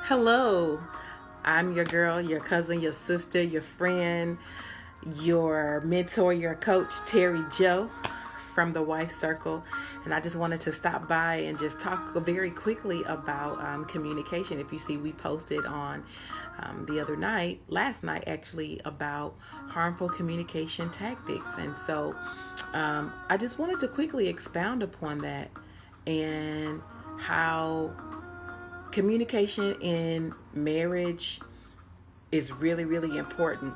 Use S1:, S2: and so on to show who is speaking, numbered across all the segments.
S1: Hello, I'm your girl, your cousin, your sister, your friend, your mentor, your coach, Terry Joe from the Wife Circle. And I just wanted to stop by and just talk very quickly about communication. If you see, we posted on the other night, last night actually, about harmful communication tactics. And so I just wanted to quickly expound upon that and how communication in marriage is really, really important.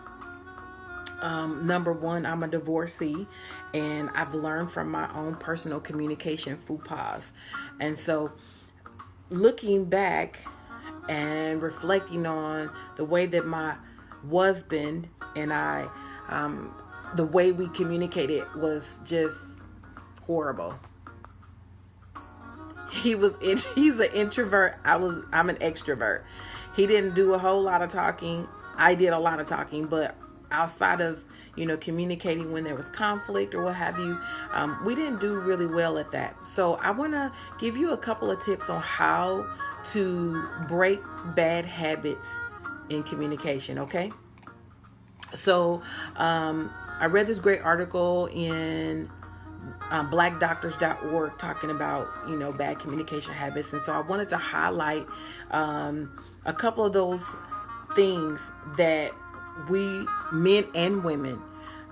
S1: Number one, I'm a divorcee, and I've learned from my own personal communication faux pas. And so, looking back and reflecting on the way that my husband and I, the way we communicated was just horrible. He's an introvert. I'm an extrovert. He didn't do a whole lot of talking. I did a lot of talking, but outside of communicating when there was conflict or what have you, we didn't do really well at that. So I want to give you a couple of tips on how to break bad habits in communication. Okay. So I read this great article in blackdoctors.org talking about bad communication habits, and so I wanted to highlight a couple of those things that we men and women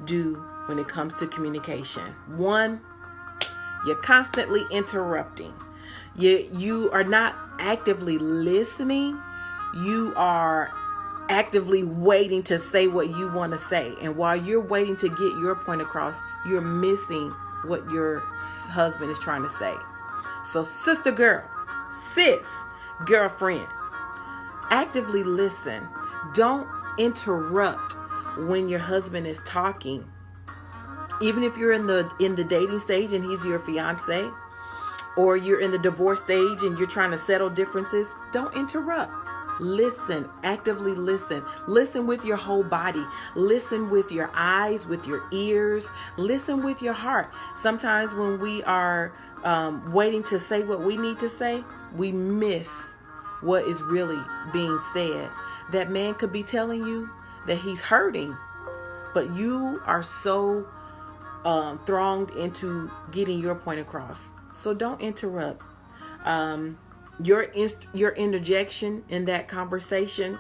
S1: do when it comes to communication. One, you're constantly interrupting. You are not actively listening. You are actively waiting to say what you want to say, and while you're waiting to get your point across, you're missing what your husband is trying to say. So sister girl, sis, girlfriend, actively listen. Don't interrupt when your husband is talking. Even if you're in the dating stage and he's your fiance, or you're in the divorce stage and you're trying to settle differences, don't interrupt. Listen, actively listen. Listen with your whole body. Listen with your eyes, with your ears. Listen with your heart. Sometimes when we are waiting to say what we need to say, we miss what is really being said. That man could be telling you that he's hurting, but you are so thronged into getting your point across. So don't interrupt. Your interjection in that conversation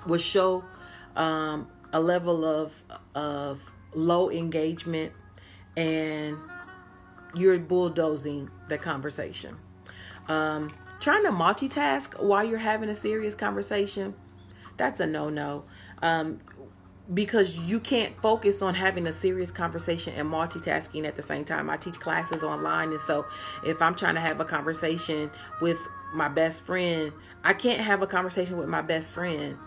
S1: will show a level of low engagement, and you're bulldozing the conversation. Trying to multitask while you're having a serious conversation, that's a no-no. Because you can't focus on having a serious conversation and multitasking at the same time. I teach classes online, and so if I'm trying to have a conversation with my best friend, I can't have a conversation with my best friend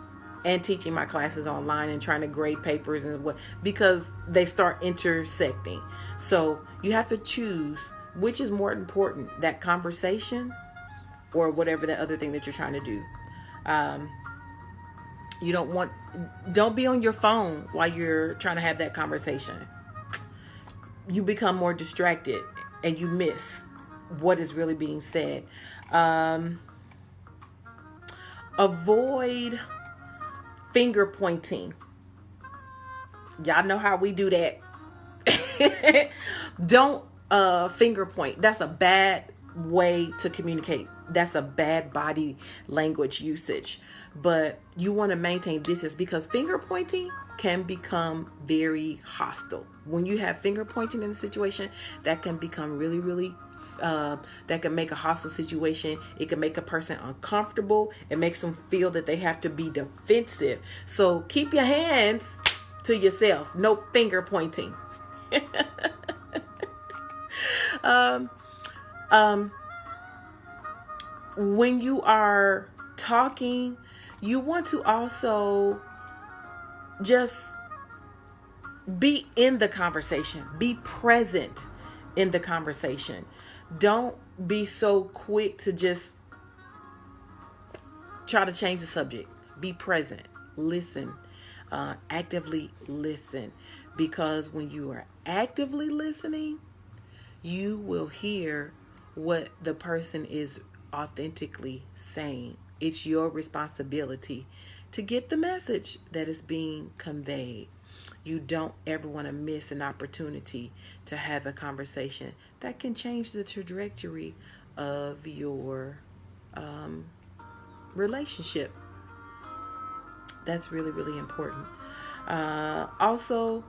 S1: and teaching my classes online and trying to grade papers and what, because they start intersecting. So you have to choose which is more important, that conversation or whatever the other thing that you're trying to do. Don't be on your phone while you're trying to have that conversation. You become more distracted and you miss what is really being said. Avoid finger pointing. Y'all know how we do that. Don't finger point. That's a bad way to communicate. That's a bad body language usage. But you want to maintain distance, because finger pointing can become very hostile. When you have finger pointing in a situation, that can become really, really that can make a hostile situation. It can make a person uncomfortable. It makes them feel that they have to be defensive. So keep your hands to yourself. No finger pointing. When you are talking, you want to also just be in the conversation. Be present in the conversation. Don't be so quick to just try to change the subject. Be present. Listen. Actively listen. Because when you are actively listening, you will hear what the person is authentically saying. It's your responsibility to get the message that is being conveyed. You don't ever want to miss an opportunity to have a conversation that can change the trajectory of your relationship. That's really, really important. Also,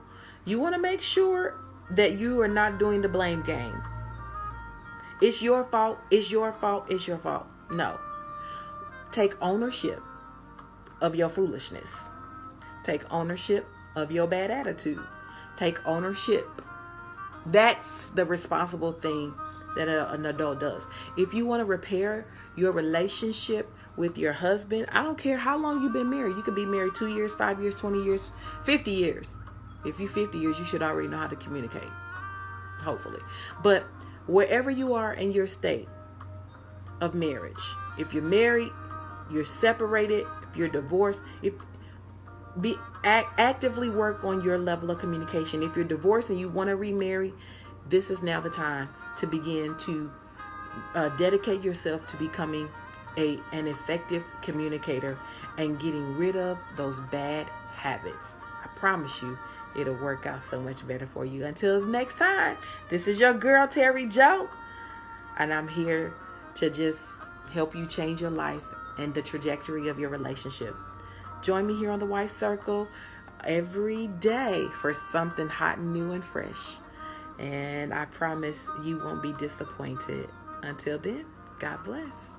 S1: you want to make sure that you are not doing the blame game. It's your fault. It's your fault. It's your fault. No. Take ownership of your foolishness. Take ownership of your bad attitude. Take ownership. That's the responsible thing that an adult does. If you want to repair your relationship with your husband, I don't care how long you've been married. You could be married 2 years, 5 years, 20 years, 50 years. If you're 50 years, you should already know how to communicate. Hopefully. But wherever you are in your state of marriage, if you're married, you're separated, if you're divorced, actively work on your level of communication. If you're divorced and you want to remarry, this is now the time to begin to dedicate yourself to becoming an effective communicator and getting rid of those bad habits. I promise you, it'll work out so much better for you. Until next time, this is your girl, Terry Jo, and I'm here to just help you change your life and the trajectory of your relationship. Join me here on the Wife Circle every day for something hot, new, and fresh. And I promise you won't be disappointed. Until then, God bless.